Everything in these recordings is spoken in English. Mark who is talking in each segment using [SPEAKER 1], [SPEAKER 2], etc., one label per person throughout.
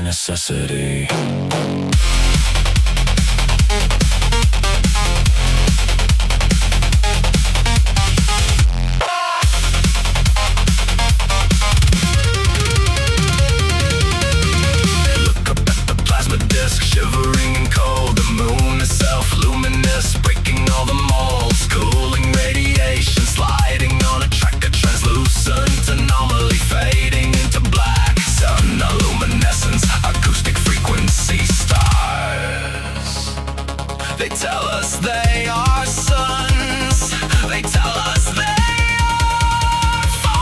[SPEAKER 1] necessity.
[SPEAKER 2] Shivering and cold, the moon is self-luminous, breaking all the molds, cooling radiation, sliding on a track, a translucent anomaly, fading into black, sun luminescence, acoustic frequency stars. They tell us they are suns, they tell us they are far.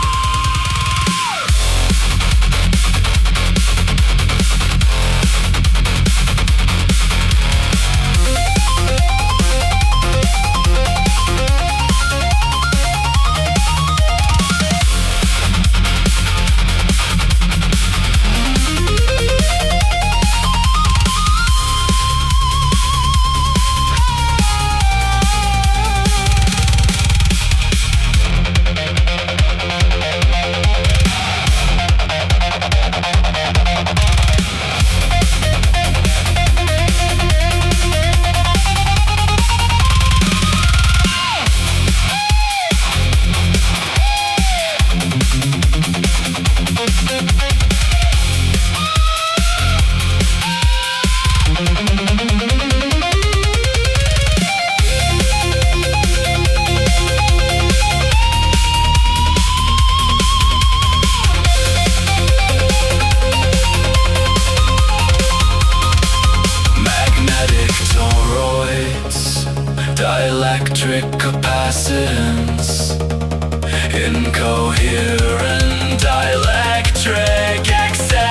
[SPEAKER 2] Dielectric capacitance, incoherent dielectric acceleration.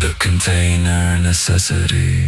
[SPEAKER 2] The container necessity.